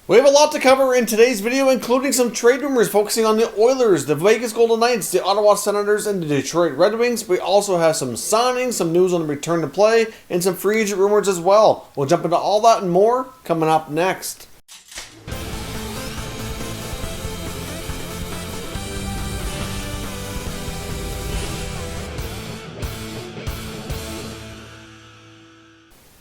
We have a lot to cover in today's video, including some trade rumors focusing on the Oilers, the Vegas Golden Knights, the Ottawa Senators, and the Detroit Red Wings. We also have some signings, some news on the return to play, and some free agent rumors as well. We'll jump into all that and more coming up next.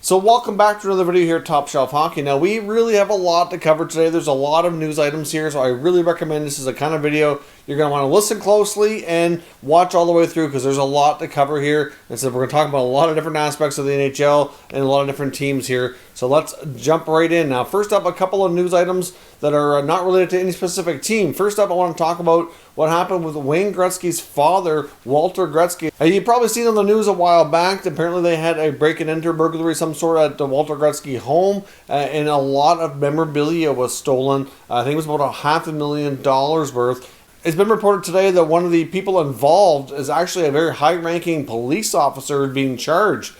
So welcome back to another video here at Top Shelf Hockey. Now we really have a lot to cover today. There's a lot of news items here, so I really recommend this is a kind of video you're going to want to listen closely and watch all the way through because there's a lot to cover here. And so we're going to talk about a lot of different aspects of the NHL and a lot of different teams here. So let's jump right in. Now first up, a couple of news items that are not related to any specific team. First up, I want to talk about what happened with Wayne Gretzky's father, Walter Gretzky. You've probably seen on the news a while back, apparently they had a break-and-enter burglary of some sort at the Walter Gretzky home, and a lot of memorabilia was stolen. I think it was about $500,000 worth. It's been reported today that one of the people involved is actually a very high-ranking police officer being charged,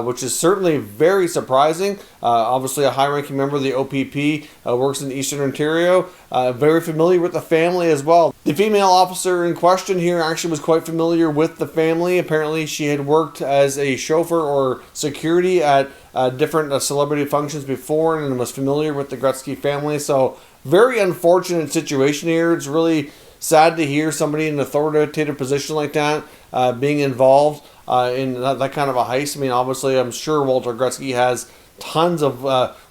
which is certainly very surprising. Obviously, a high-ranking member of the OPP works in Eastern Ontario, very familiar with the family as well. The female officer in question here actually was quite familiar with the family. Apparently, she had worked as a chauffeur or security at different celebrity functions before and was familiar with the Gretzky family. So, very unfortunate situation here. It's really sad to hear somebody in an authoritative position like that being involved in that kind of a heist. I mean, obviously, I'm sure Walter Gretzky has tons of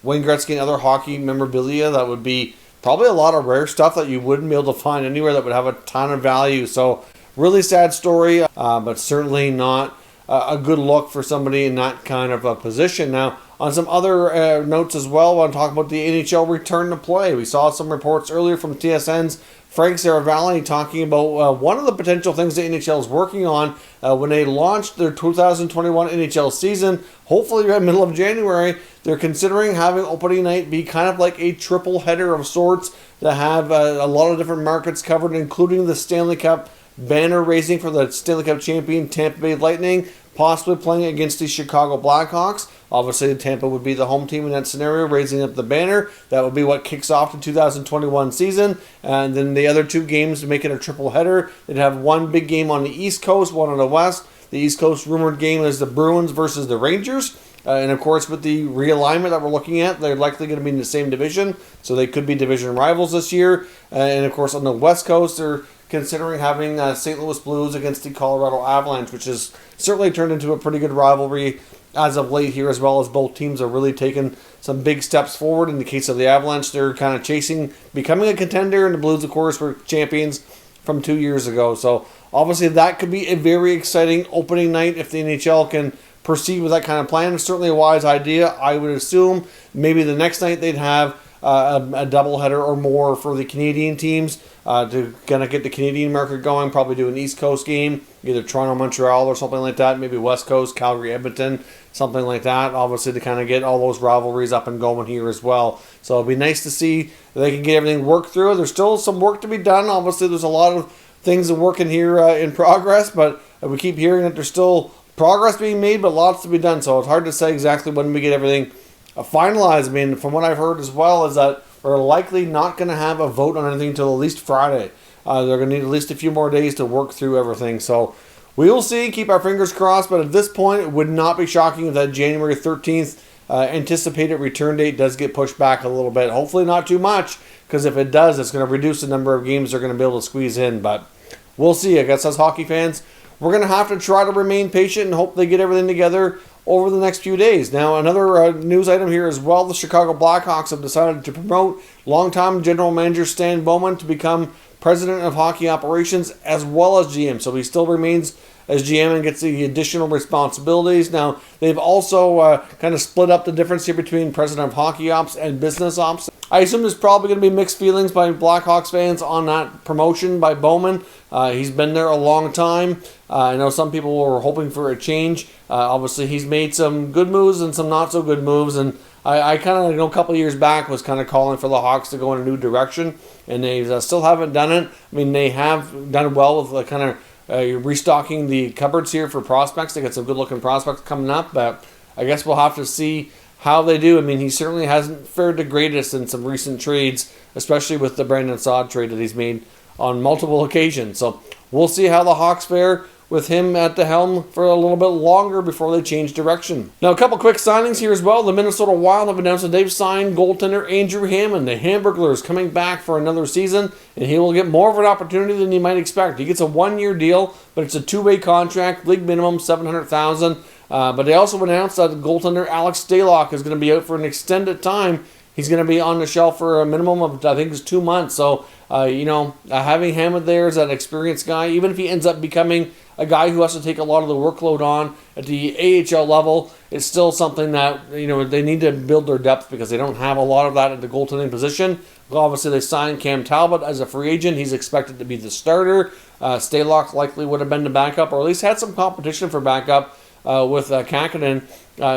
Wayne Gretzky and other hockey memorabilia that would be probably a lot of rare stuff that you wouldn't be able to find anywhere that would have a ton of value. So, really sad story, but certainly not a good look for somebody in that kind of a position. Now, on some other notes as well, I want to talk about the NHL return to play. We saw some reports earlier from TSN's Frank Saravalli talking about one of the potential things the NHL is working on when they launched their 2021 NHL season. Hopefully by the middle of January, they're considering having opening night be kind of like a triple header of sorts to have a lot of different markets covered, including the Stanley Cup banner raising for the Stanley Cup champion Tampa Bay Lightning, possibly playing against the Chicago Blackhawks. Obviously, Tampa would be the home team in that scenario, raising up the banner. That would be what kicks off the 2021 season. And then the other two games make it a triple header. They'd have one big game on the East Coast, one on the West. The East Coast rumored game is the Bruins versus the Rangers. And of course, with the realignment that we're looking at, they're likely going to be in the same division. So they could be division rivals this year. And of course, on the West Coast, they're considering having St. Louis Blues against the Colorado Avalanche, which has certainly turned into a pretty good rivalry as of late here, as well as both teams are really taking some big steps forward. In the case of the Avalanche, they're kind of chasing becoming a contender, and the Blues, of course, were champions from 2 years ago. So obviously that could be a very exciting opening night if the NHL can proceed with that kind of plan. It's certainly a wise idea. I would assume maybe the next night they'd have a doubleheader or more for the Canadian teams to kind of get the Canadian market going. Probably do an East Coast game, either Toronto, Montreal, or something like that. Maybe West Coast, Calgary, Edmonton, something like that. Obviously, to kind of get all those rivalries up and going here as well. So it'll be nice to see that they can get everything worked through. There's still some work to be done. Obviously, there's a lot of things that work in here in progress, but we keep hearing that there's still progress being made, but lots to be done. So it's hard to say exactly when we get everything finalized. I mean, from what I've heard as well is that we're likely not going to have a vote on anything until at least Friday. They're going to need at least a few more days to work through everything. So we will see. Keep our fingers crossed. But at this point, it would not be shocking if that January 13th anticipated return date does get pushed back a little bit. Hopefully not too much, because if it does, it's going to reduce the number of games they're going to be able to squeeze in. But we'll see. I guess as hockey fans, we're going to have to try to remain patient and hope they get everything together over the next few days. Now, another news item here as well. The Chicago Blackhawks have decided to promote longtime general manager Stan Bowman to become president of hockey operations as well as GM. So he still remains as GM and gets the additional responsibilities. Now, they've also kind of split up the difference here between president of hockey ops and business ops. I assume there's probably going to be mixed feelings by Blackhawks fans on that promotion by Bowman. He's been there a long time. I know some people were hoping for a change. Obviously, he's made some good moves and some not so good moves. And I kind of, a couple of years back was kind of calling for the Hawks to go in a new direction. And they still haven't done it. I mean, they have done well with kind of restocking the cupboards here for prospects. They got some good-looking prospects coming up. But I guess we'll have to see how they do. I mean, he certainly hasn't fared the greatest in some recent trades, especially with the Brandon Saad trade that he's made on multiple occasions. So we'll see how the Hawks fare with him at the helm for a little bit longer before they change direction. Now, a couple quick signings here as well. The Minnesota Wild have announced that they've signed goaltender Andrew Hammond. The Hamburglers coming back for another season, and he will get more of an opportunity than you might expect. He gets a one-year deal, but it's a two-way contract, league minimum $700,000. But they also announced that goaltender Alex Stalock is going to be out for an extended time. He's going to be on the shelf for a minimum of, I think it's 2 months. So, having Hammond there as an experienced guy, even if he ends up becoming a guy who has to take a lot of the workload on at the AHL level, it's still something that, they need to build their depth because they don't have a lot of that at the goaltending position. Well, obviously, they signed Cam Talbot as a free agent. He's expected to be the starter. Stalock likely would have been the backup, or at least had some competition for backup with Kakinen,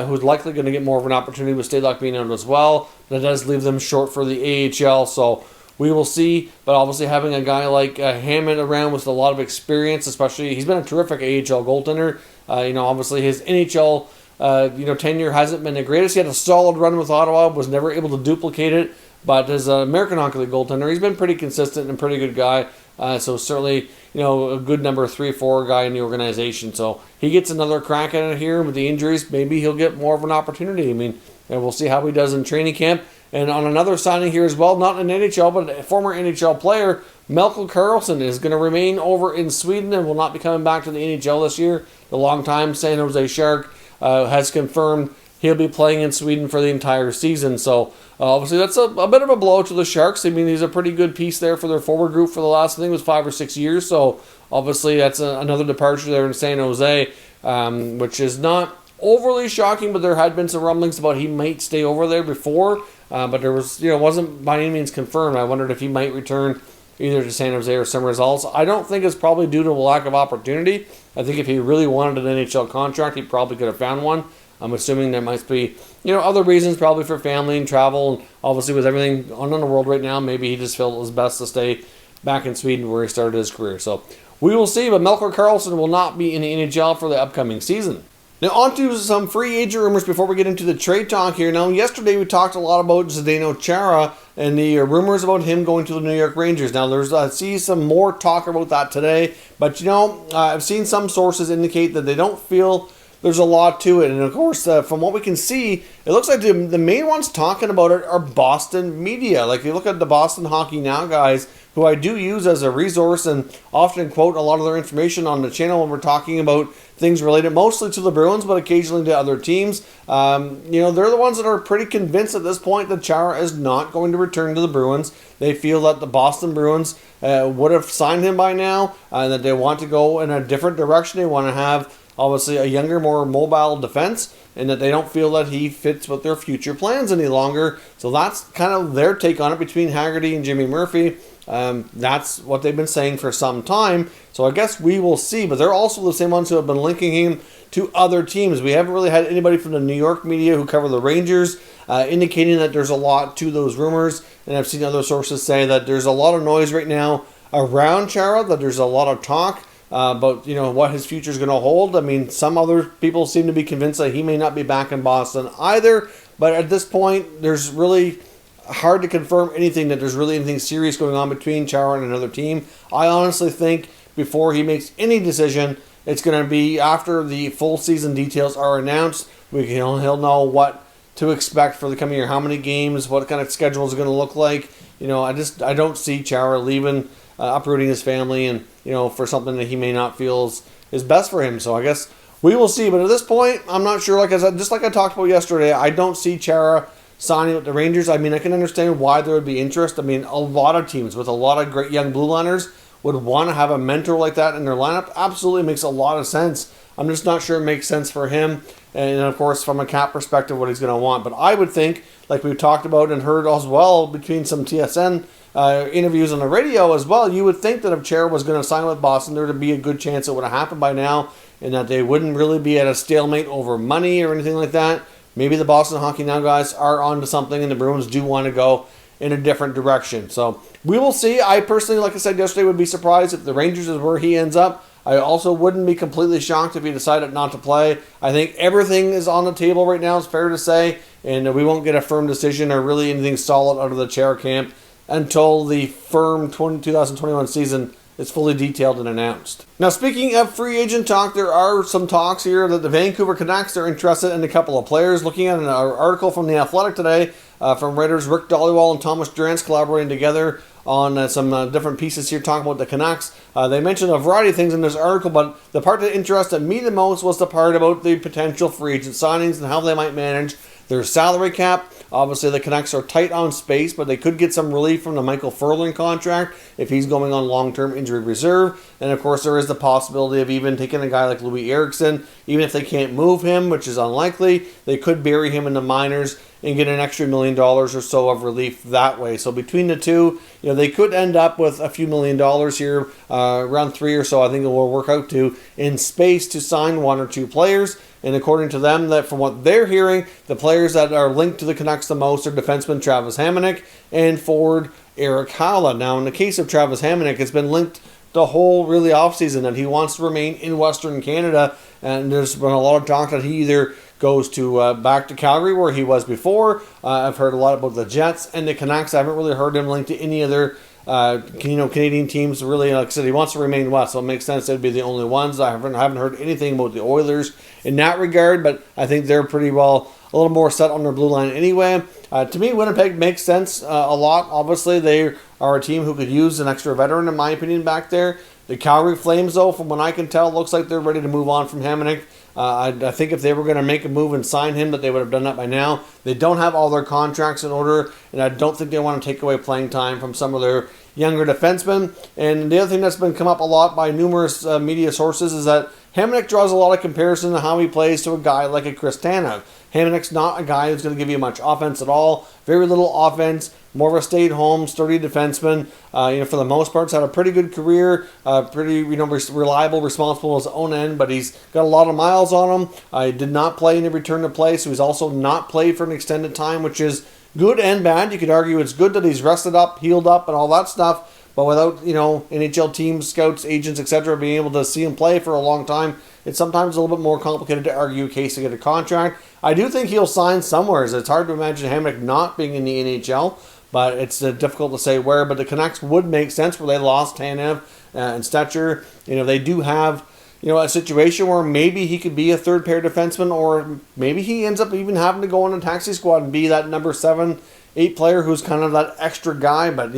who's likely going to get more of an opportunity with Stalock being out as well. That does leave them short for the AHL, so we will see. But obviously having a guy like Hammond around with a lot of experience, especially, he's been a terrific AHL goaltender. Obviously his NHL tenure hasn't been the greatest. He had a solid run with Ottawa, was never able to duplicate it. But as an American Hockey League goaltender, he's been pretty consistent and pretty good guy. So certainly, a good number 3-4 guy in the organization. So he gets another crack at it here with the injuries. Maybe he'll get more of an opportunity. I mean, and we'll see how he does in training camp. And on another signing here as well, not an NHL, but a former NHL player, Melker Karlsson is going to remain over in Sweden and will not be coming back to the NHL this year. The longtime San Jose Shark has confirmed he'll be playing in Sweden for the entire season. So obviously that's a bit of a blow to the Sharks. I mean, he's a pretty good piece there for their forward group for the last, I think it was 5 or 6 years. So obviously that's another departure there in San Jose, which is not overly shocking, but there had been some rumblings about he might stay over there before. But there was, wasn't by any means confirmed. I wondered if he might return either to San Jose or somewhere else. I don't think it's probably due to a lack of opportunity. I think if he really wanted an NHL contract, he probably could have found one. I'm assuming there might be, other reasons, probably for family and travel. And obviously with everything on in the world right now, maybe he just felt it was best to stay back in Sweden where he started his career. So we will see, but Melker Karlsson will not be in the NHL for the upcoming season. Now, on to some free agent rumors before we get into the trade talk here. Now, yesterday we talked a lot about Zdeno Chara and the rumors about him going to the New York Rangers. Now, I see some more talk about that today, but I've seen some sources indicate that they don't feel there's a lot to it. And of course, from what we can see, it looks like the main ones talking about it are Boston media. Like, you look at the Boston Hockey Now guys, who I do use as a resource and often quote a lot of their information on the channel when we're talking about things related mostly to the Bruins, but occasionally to other teams. They're the ones that are pretty convinced at this point that Chara is not going to return to the Bruins. They feel that the Boston Bruins would have signed him by now, and that they want to go in a different direction. They want to have, obviously, a younger, more mobile defense, and that they don't feel that he fits with their future plans any longer. So that's kind of their take on it between Haggerty and Jimmy Murphy. That's what they've been saying for some time. So I guess we will see. But they're also the same ones who have been linking him to other teams. We haven't really had anybody from the New York media who cover the Rangers indicating that there's a lot to those rumors. And I've seen other sources say that there's a lot of noise right now around Chara, that there's a lot of talk about what his future is going to hold. I mean, some other people seem to be convinced that he may not be back in Boston either. But at this point, there's really hard to confirm anything, that there's really anything serious going on between Chara and another team. I honestly think before he makes any decision, it's going to be after the full season details are announced. He'll know what to expect for the coming year, how many games, what kind of schedule is going to look like. I don't see Chara leaving, uprooting his family, and for something that he may not feel is best for him. So I guess we will see. But at this point, I'm not sure. Like I said, just like I talked about yesterday, I don't see Chara signing with the Rangers. I mean, I can understand why there would be interest. I mean, a lot of teams with a lot of great young blue liners would want to have a mentor like that in their lineup. Absolutely makes a lot of sense. I'm just not sure it makes sense for him. And of course, from a cap perspective, what he's going to want. But I would think, like we've talked about and heard as well between some TSN interviews on the radio as well, you would think that if Chara was going to sign with Boston, there would be a good chance it would have happened by now, and that they wouldn't really be at a stalemate over money or anything like that. Maybe the Boston Hockey Now guys are onto something, and the Bruins do want to go in a different direction. So we will see. I personally, like I said yesterday, would be surprised if the Rangers is where he ends up. I also wouldn't be completely shocked if he decided not to play. I think everything is on the table right now, it's fair to say, and we won't get a firm decision or really anything solid out of the Chara camp until the firm 2021 season is fully detailed and announced. Now, speaking of free agent talk, there are some talks here that the Vancouver Canucks are interested in a couple of players. Looking at an article from The Athletic today from writers Rick Dollywall and Thomas Durant's collaborating together on some different pieces here talking about the Canucks. They mentioned a variety of things in this article, but the part that interested me the most was the part about the potential free agent signings and how they might manage their salary cap. Obviously, the Canucks are tight on space, but they could get some relief from the Michael Furlan contract if he's going on long-term injury reserve. And, of course, there is the possibility of even taking a guy like Louis Eriksson. Even if they can't move him, which is unlikely, they could bury him in the minors and get an extra $1 million or so of relief that way. So between the two, they could end up with a few $1 million here, around 3 or so, I think it will work out to, in space to sign 1 or 2 players. And according to them, that from what they're hearing, the players that are linked to the Canucks the most are defenseman Travis Hamonic and forward Erik Haula. Now, in the case of Travis Hamonic, it's been linked the whole really offseason that he wants to remain in Western Canada, and there's been a lot of talk that he either goes to back to Calgary where he was before. I've heard a lot about the Jets and the Canucks. I haven't really heard him linked to any other Canadian teams. Really, like I said, he wants to remain west, so it makes sense they'd be the only ones. I haven't heard anything about the Oilers in that regard, but I think they're pretty well a little more set on their blue line anyway. To me, Winnipeg makes sense a lot. Obviously, they are a team who could use an extra veteran, in my opinion, back there. The Calgary Flames, though, from what I can tell, looks like they're ready to move on from Hamonic. I think if they were going to make a move and sign him, that they would have done that by now. They don't have all their contracts in order, and I don't think they want to take away playing time from some of their younger defensemen. And the other thing that's been come up a lot by numerous media sources is that Hamonic draws a lot of comparison to how he plays to a guy like a Chris Tanev. Hamonic's not a guy who's going to give you much offense at all. Very little offense. More of a stay-at-home, sturdy defenseman. For the most part, he's had a pretty good career. Pretty, reliable, responsible on his own end. But he's got a lot of miles on him. He did not play in the return to play, so he's also not played for an extended time, which is good and bad. You could argue it's good that he's rested up, healed up, and all that stuff. But without, NHL teams, scouts, agents, etc., being able to see him play for a long time, it's sometimes a little bit more complicated to argue a case to get a contract. I do think he'll sign somewhere. It's hard to imagine Hamonic not being in the NHL, but it's difficult to say where. But the Canucks would make sense where they lost Tanev and Stetcher. They do have a situation where maybe he could be a third pair defenseman, or maybe he ends up even having to go on a taxi squad and be that number 7, 8 player who's kind of that extra guy. But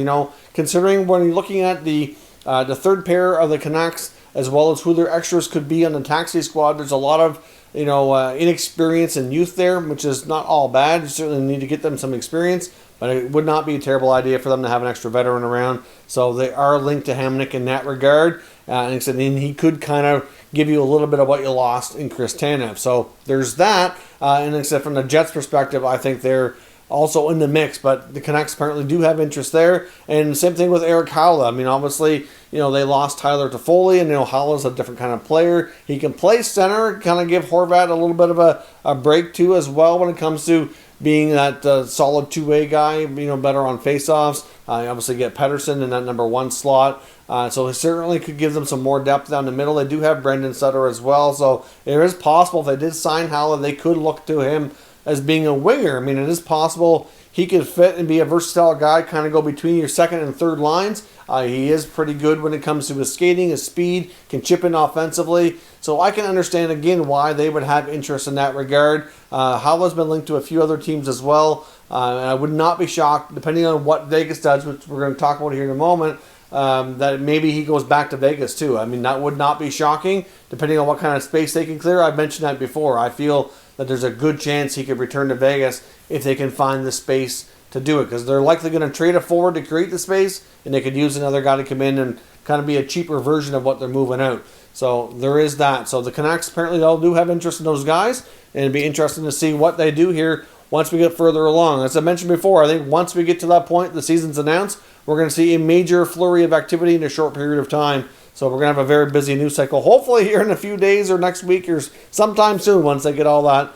considering when you're looking at the third pair of the Canucks as well as who their extras could be on the taxi squad, there's a lot of inexperience and youth there, which is not all bad. You certainly need to get them some experience, but it would not be a terrible idea for them to have an extra veteran around. So they are linked to Hamonic in that regard. And he could kind of give you a little bit of what you lost in Chris Tanev. So there's that. And except from the Jets' perspective, I think they're also in the mix, but the Canucks apparently do have interest there. And same thing with Erik Haula. Obviously, they lost Tyler Toffoli, and Haula's a different kind of player. He can play center, kind of give Horvat a little bit of a break too as well when it comes to being that solid two-way guy, better on faceoffs. You obviously get Pettersson in that number 1 slot. So he certainly could give them some more depth down the middle. They do have Brendan Sutter as well. So it is possible if they did sign Haula, they could look to him as being a winger. It is possible he could fit and be a versatile guy, kind of go between your second and third lines. He is pretty good when it comes to his skating, his speed, can chip in offensively. So I can understand, again, why they would have interest in that regard. Haula's been linked to a few other teams as well. And I would not be shocked, depending on what Vegas does, which we're going to talk about here in a moment, that maybe he goes back to Vegas too. That would not be shocking, depending on what kind of space they can clear. I've mentioned that before. I feel that there's a good chance he could return to Vegas if they can find the space to do it, because they're likely going to trade a forward to create the space, and they could use another guy to come in and kind of be a cheaper version of what they're moving out. So there is that. So the Canucks apparently all do have interest in those guys, and it'd be interesting to see what they do here once we get further along. As I mentioned before, I think once we get to that point, the season's announced, we're going to see a major flurry of activity in a short period of time. So we're going to have a very busy news cycle, hopefully here in a few days or next week or sometime soon once they get all that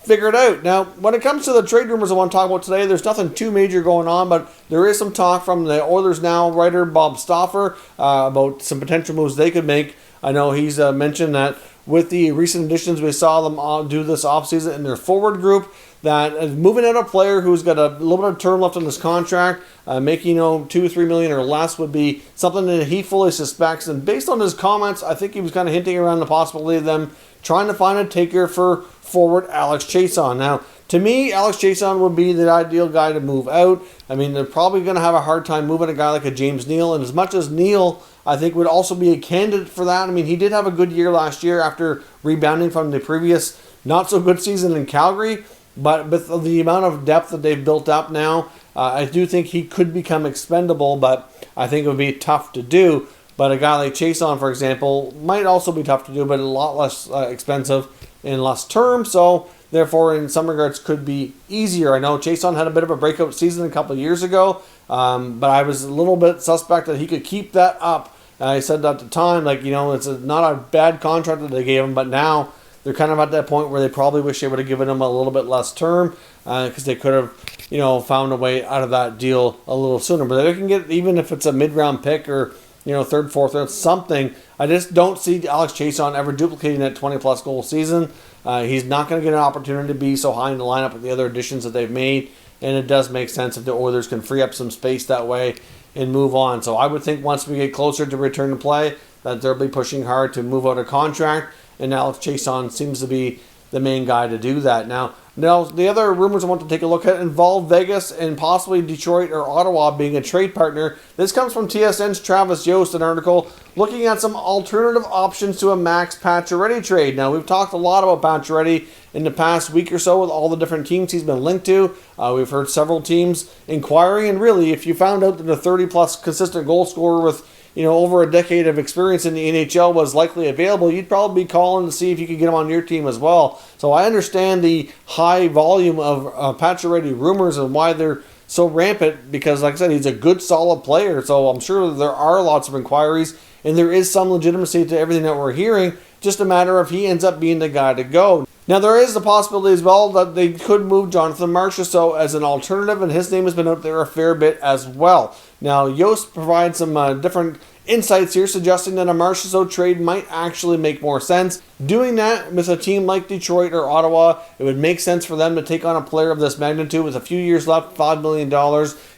figured out. Now, when it comes to the trade rumors I want to talk about today, there's nothing too major going on, but there is some talk from the Oilers Now writer Bob Stauffer about some potential moves they could make. I know he's mentioned that with the recent additions we saw them do this offseason in their forward group, that moving out a player who's got a little bit of term left on his contract, making $2-3 million or less would be something that he fully suspects. And based on his comments, I think he was kind of hinting around the possibility of them trying to find a taker for forward Alex Chiasson. Now, to me, Alex Chiasson would be the ideal guy to move out. I mean, they're probably going to have a hard time moving a guy like a James Neal. And as much as Neal, I think, would also be a candidate for that. I mean, he did have a good year last year after rebounding from the previous not-so-good season in Calgary. But with the amount of depth that they've built up now, I do think he could become expendable, but I think it would be tough to do. But a guy like Chiasson, for example, might also be tough to do, but a lot less expensive in less term. So, therefore, in some regards, could be easier. I know Chiasson had a bit of a breakout season a couple of years ago, but I was a little bit suspect that he could keep that up. I said at the time, it's not a bad contract that they gave him, but now they're kind of at that point where they probably wish they would have given him a little bit less term because they could have, found a way out of that deal a little sooner. But they can get, even if it's a mid-round pick or, third, fourth round, something. I just don't see Alex Chiasson ever duplicating that 20-plus goal season. He's not going to get an opportunity to be so high in the lineup with the other additions that they've made, and it does make sense if the Oilers can free up some space that way and move on. So I would think once we get closer to return to play that they'll be pushing hard to move out of contract. And Alex Chiasson seems to be the main guy to do that. Now, the other rumors I want to take a look at involve Vegas and possibly Detroit or Ottawa being a trade partner. This comes from TSN's Travis Yost, an article looking at some alternative options to a Max Pacioretty trade. Now, we've talked a lot about Pacioretty in the past week or so with all the different teams he's been linked to. We've heard several teams inquiring, and really, if you found out that a 30-plus consistent goal scorer with over a decade of experience in the NHL was likely available, you'd probably be calling to see if you could get him on your team as well. So I understand the high volume of Pacioretty rumors and why they're so rampant because, like I said, he's a good, solid player. So I'm sure there are lots of inquiries and there is some legitimacy to everything that we're hearing. Just a matter of he ends up being the guy to go. Now, there is the possibility as well that they could move Jonathan Marchessault as an alternative, and his name has been out there a fair bit as well. Now, Yost provides some different insights here suggesting that a Marchessault trade might actually make more sense. Doing that with a team like Detroit or Ottawa, it would make sense for them to take on a player of this magnitude with a few years left, $5 million.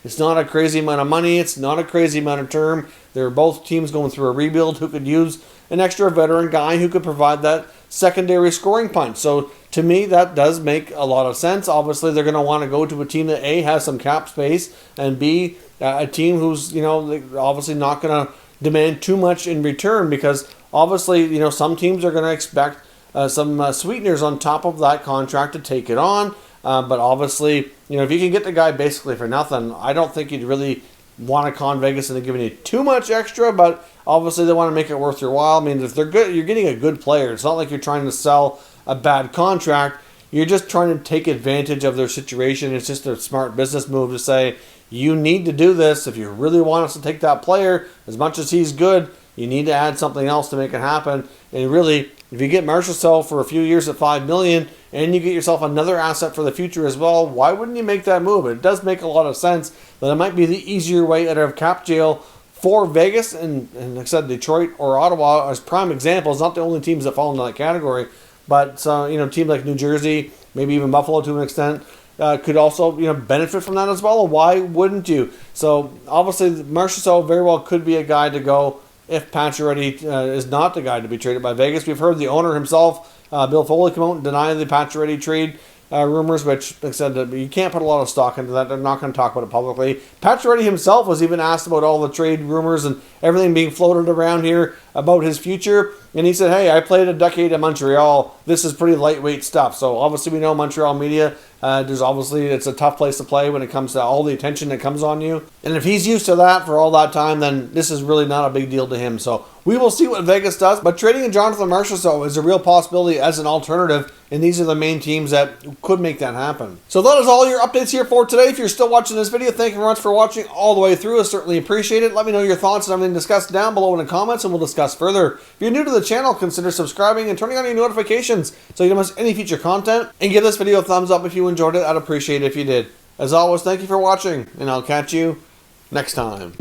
It's not a crazy amount of money. It's not a crazy amount of term. They're both teams going through a rebuild who could use an extra veteran guy who could provide that secondary scoring punch. So to me, that does make a lot of sense. Obviously, they're going to want to go to a team that A, has some cap space, and B, a team who's, obviously not going to demand too much in return because obviously, some teams are going to expect some sweeteners on top of that contract to take it on. But obviously, if you can get the guy basically for nothing, I don't think you'd really want to con Vegas into giving you too much extra, but obviously they want to make it worth your while. I mean, if they're good, you're getting a good player. It's not like you're trying to sell a bad contract. You're just trying to take advantage of their situation. It's just a smart business move to say, you need to do this. If you really want us to take that player, as much as he's good, you need to add something else to make it happen. And really, if you get Marchessault for a few years at $5 million and you get yourself another asset for the future as well, why wouldn't you make that move? It does make a lot of sense that it might be the easier way out of cap jail for Vegas and like I said, Detroit or Ottawa as prime examples, not the only teams that fall into that category, but teams like New Jersey, maybe even Buffalo to an extent, could also benefit from that as well. Why wouldn't you? So obviously, Marchessault very well could be a guy to go if Pacioretty is not the guy to be traded by Vegas. We've heard the owner himself, Bill Foley, come out and deny the Pacioretty trade rumors, which, like I said, you can't put a lot of stock into that. They're not going to talk about it publicly. Pacioretty himself was even asked about all the trade rumors and everything being floated around here about his future, and he said, hey, I played a decade in Montreal. This is pretty lightweight stuff. So obviously we know Montreal media, it's a tough place to play when it comes to all the attention that comes on you. And if he's used to that for all that time, then this is really not a big deal to him. So we will see what Vegas does. But trading in Jonathan Marchessault is a real possibility as an alternative, and these are the main teams that could make that happen. So that is all your updates here for today. If you're still watching this video, thank you very much for watching all the way through. I certainly appreciate it. Let me know your thoughts and everything discussed down below in the comments, and we'll discuss further. If you're new to the channel, consider subscribing and turning on your notifications so you don't miss any future content. And give this video a thumbs up if you enjoyed it. I'd appreciate it if you did. As always, thank you for watching, and I'll catch you next time.